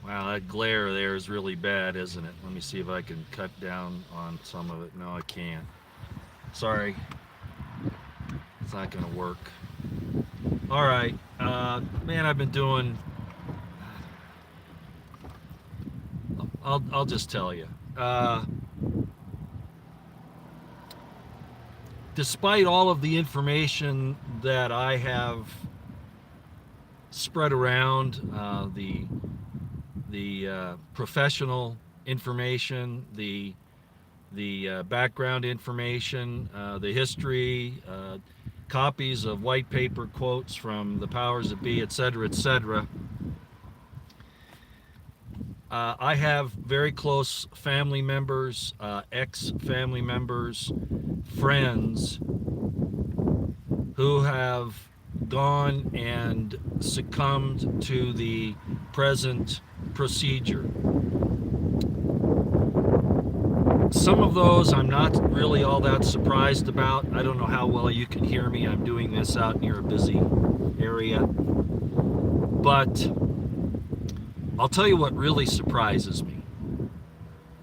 Wow, that glare there is really bad, isn't it? Let me see if I can cut down on some of it. No, I can't. Sorry, it's not going to work. All right, man, I've been doing. I'll just tell you. Despite all of the information that I have spread around, the professional information, the background information, the history, copies of white paper quotes from the powers that be, etc., etc. I have very close family members, ex-family members, friends who have gone and succumbed to the present procedure. Some of those I'm not really all that surprised about. I don't know how well you can hear me. I'm doing this out near a busy area. But I'll tell you what really surprises me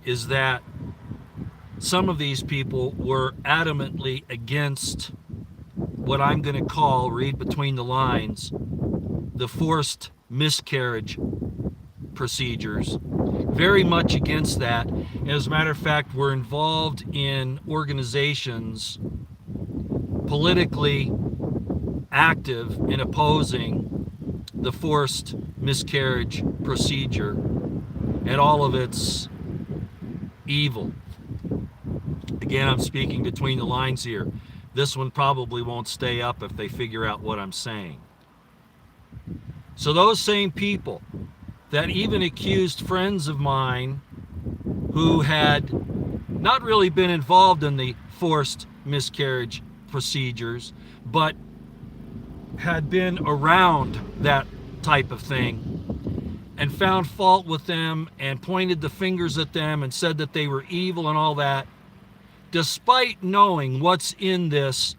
is that some of these people were adamantly against what I'm going to call, read between the lines, the forced miscarriage procedures. Very much against that. As a matter of fact, we're involved in organizations politically active in opposing the forced miscarriage procedure and all of its evil. Again, I'm speaking between the lines here. This one probably won't stay up if they figure out what I'm saying. So those same people that even accused friends of mine who had not really been involved in the forced miscarriage procedures, but had been around that type of thing and found fault with them and pointed the fingers at them and said that they were evil and all that, despite knowing what's in this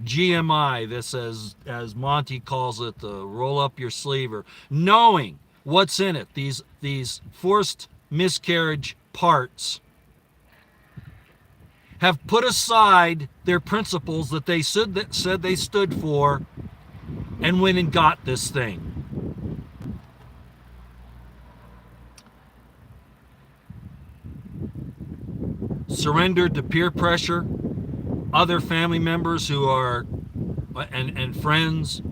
GMI, this as Monty calls it, the roll up your sleeve, or knowing what's in it, these forced miscarriage parts, have put aside their principles that they said they stood for and went and got this thing. Surrendered to peer pressure, other family members who are, and friends,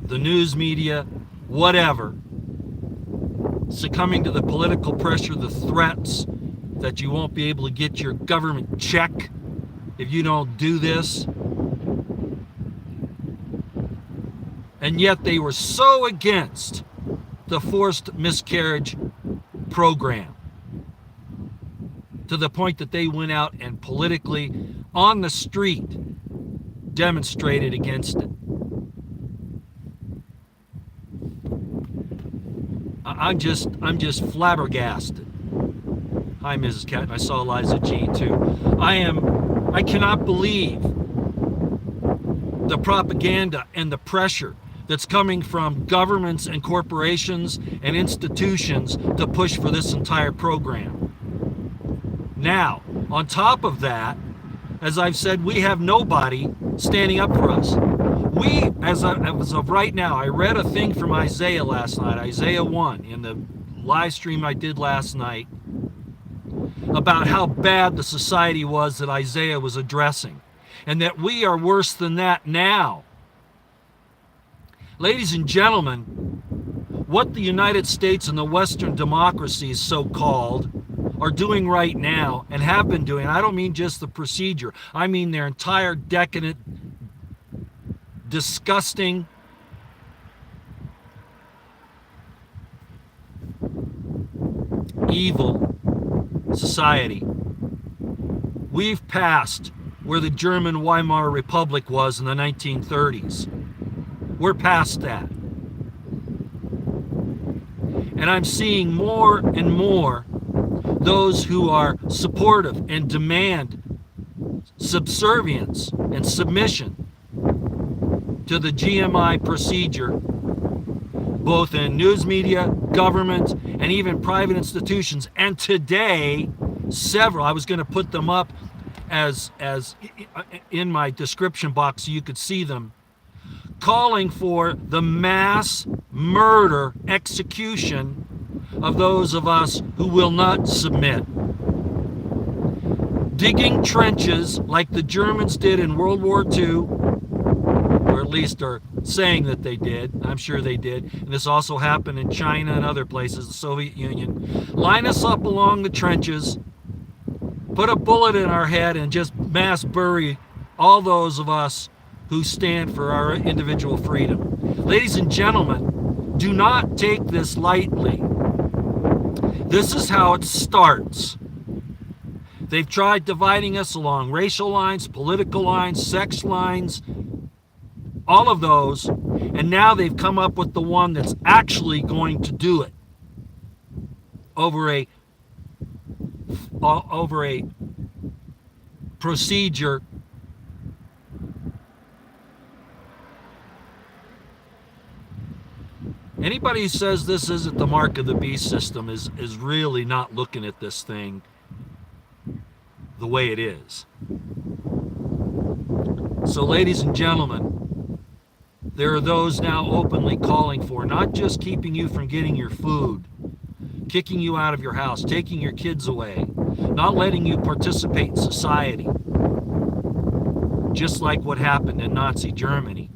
the news media, whatever, succumbing to the political pressure, the threats that you won't be able to get your government check if you don't do this. And yet they were so against the forced miscarriage program to the point that they went out and politically on the street demonstrated against it. I'm just flabbergasted. Hi, Mrs. Catton. I saw Eliza Jean too. I cannot believe the propaganda and the pressure that's coming from governments and corporations and institutions to push for this entire program. Now, on top of that, as I've said, we have nobody standing up for us. We, as of right now, I read a thing from Isaiah last night, Isaiah 1, in the live stream I did last night, about how bad the society was that Isaiah was addressing, and that we are worse than that now. Ladies and gentlemen, what the United States and the Western democracies, so-called, are doing right now and have been doing, I don't mean just the procedure, I mean their entire decadent, disgusting, evil society. We've passed where the German Weimar Republic was in the 1930s. We're past that. And I'm seeing more and more those who are supportive and demand subservience and submission to the GMI procedure, both in news media, government, and even private institutions. And today, several, I was going to put them up as in my description box so you could see them, calling for the mass murder execution of those of us who will not submit. Digging trenches like the Germans did in World War II, or at least are saying that they did. I'm sure they did. And this also happened in China and other places, the Soviet Union. Line us up along the trenches, put a bullet in our head, and just mass bury all those of us who stand for our individual freedom. Ladies and gentlemen, do not take this lightly. This is how it starts. They've tried dividing us along racial lines, political lines, sex lines, all of those, and now they've come up with the one that's actually going to do it over a procedure Anybody who says this isn't the mark of the beast system is really not looking at this thing the way it is. So, ladies and gentlemen, there are those now openly calling for not just keeping you from getting your food, kicking you out of your house, taking your kids away, not letting you participate in society, just like what happened in Nazi Germany.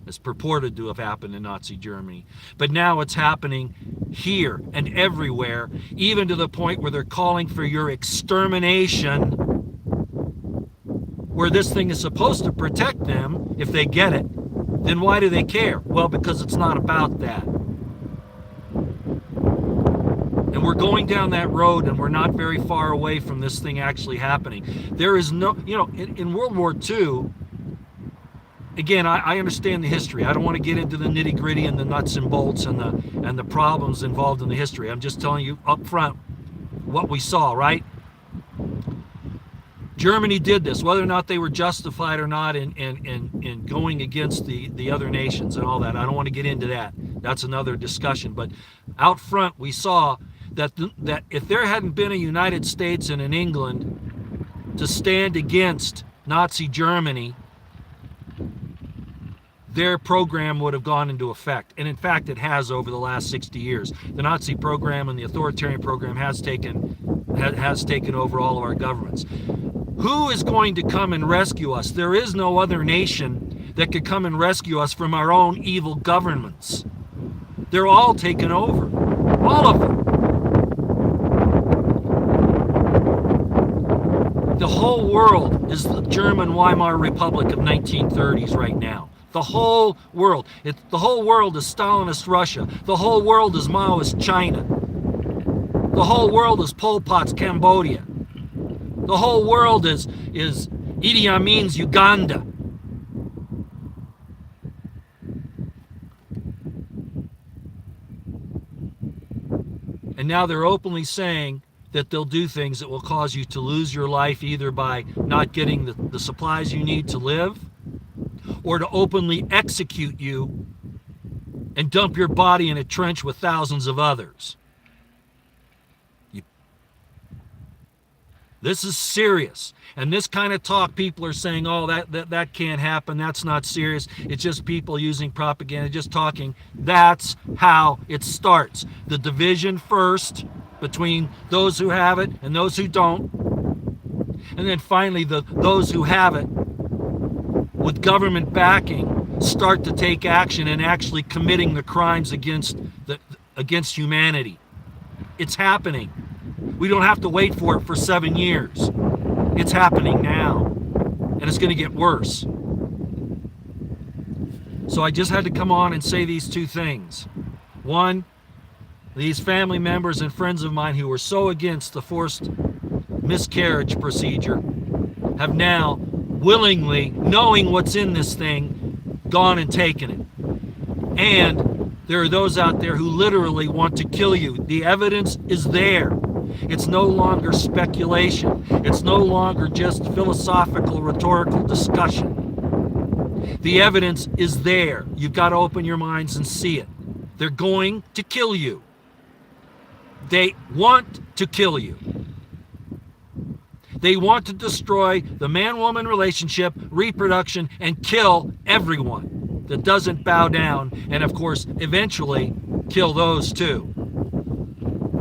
It's purported to have happened in Nazi Germany. But now it's happening here and everywhere, even to the point where they're calling for your extermination, where this thing is supposed to protect them if they get it. Then why do they care? Well, because it's not about that. And we're going down that road, and we're not very far away from this thing actually happening. There is no, in World War II, again, I understand the history. I don't want to get into the nitty-gritty and the nuts and bolts and the problems involved in the history. I'm just telling you up front what we saw, right? Germany did this, whether or not they were justified or not in going against the other nations and all that. I don't want to get into that. That's another discussion. But out front, we saw that if there hadn't been a United States and an England to stand against Nazi Germany, their program would have gone into effect. And in fact, it has over the last 60 years. The Nazi program and the authoritarian program has taken over all of our governments. Who is going to come and rescue us? There is no other nation that could come and rescue us from our own evil governments. They're all taken over. All of them. The whole world is the German Weimar Republic of 1930s right now. The whole world. The whole world is Stalinist Russia. The whole world is Maoist China. The whole world is Pol Pot's Cambodia. The whole world is Idi Amin's Uganda. And now they're openly saying that they'll do things that will cause you to lose your life, either by not getting the supplies you need to live, or to openly execute you and dump your body in a trench with thousands of others. This is serious. And this kind of talk, people are saying, oh, that can't happen. That's not serious. It's just people using propaganda, just talking. That's how it starts. The division first between those who have it and those who don't. And then finally, those who have it, with government backing, start to take action and actually committing the crimes against humanity. It's happening. We don't have to wait for it for 7 years. It's happening now, and it's going to get worse. So I just had to come on and say these two things. One, these family members and friends of mine who were so against the forced miscarriage procedure have now willingly, knowing what's in this thing, gone and taken it. And there are those out there who literally want to kill you. The evidence is there. It's no longer speculation. It's no longer just philosophical, rhetorical discussion. The evidence is there. You've got to open your minds and see it. They're going to kill you. They want to kill you. They want to destroy the man-woman relationship, reproduction, and kill everyone that doesn't bow down, and of course, eventually kill those too.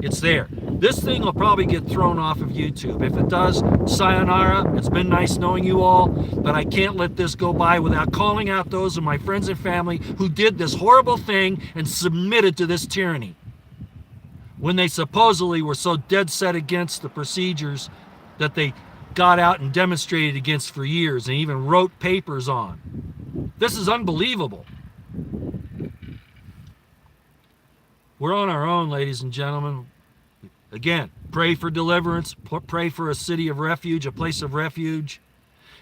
It's there. This thing will probably get thrown off of YouTube. If it does, sayonara. It's been nice knowing you all, but I can't let this go by without calling out those of my friends and family who did this horrible thing and submitted to this tyranny when they supposedly were so dead set against the procedures that they got out and demonstrated against for years and even wrote papers on. This is unbelievable. We're on our own, ladies and gentlemen. Again, pray for deliverance, pray for a city of refuge, a place of refuge.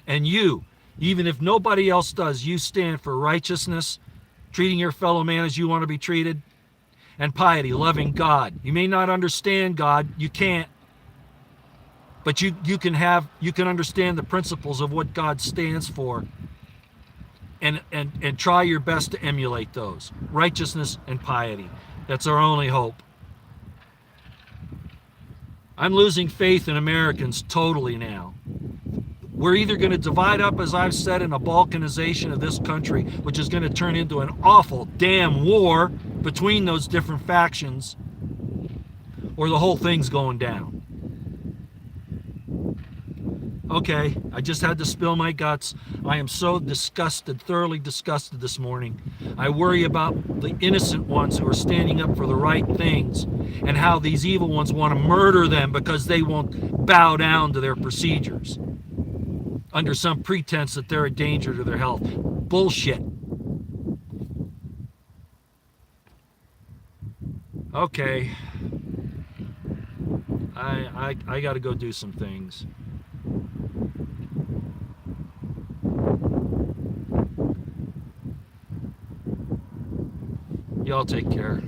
And you, even if nobody else does, you stand for righteousness, treating your fellow man as you want to be treated, and piety, loving God. You may not understand God, you can't, but you can understand the principles of what God stands for, and try your best to emulate those. Righteousness and piety. That's our only hope. I'm losing faith in Americans totally now. We're either going to divide up, as I've said, in a balkanization of this country, which is going to turn into an awful damn war between those different factions, or the whole thing's going down. Okay, I just had to spill my guts. I am so disgusted, thoroughly disgusted this morning. I worry about the innocent ones who are standing up for the right things, and how these evil ones want to murder them because they won't bow down to their procedures under some pretense that they're a danger to their health. Bullshit. Okay. I got to go do some things. Y'all take care.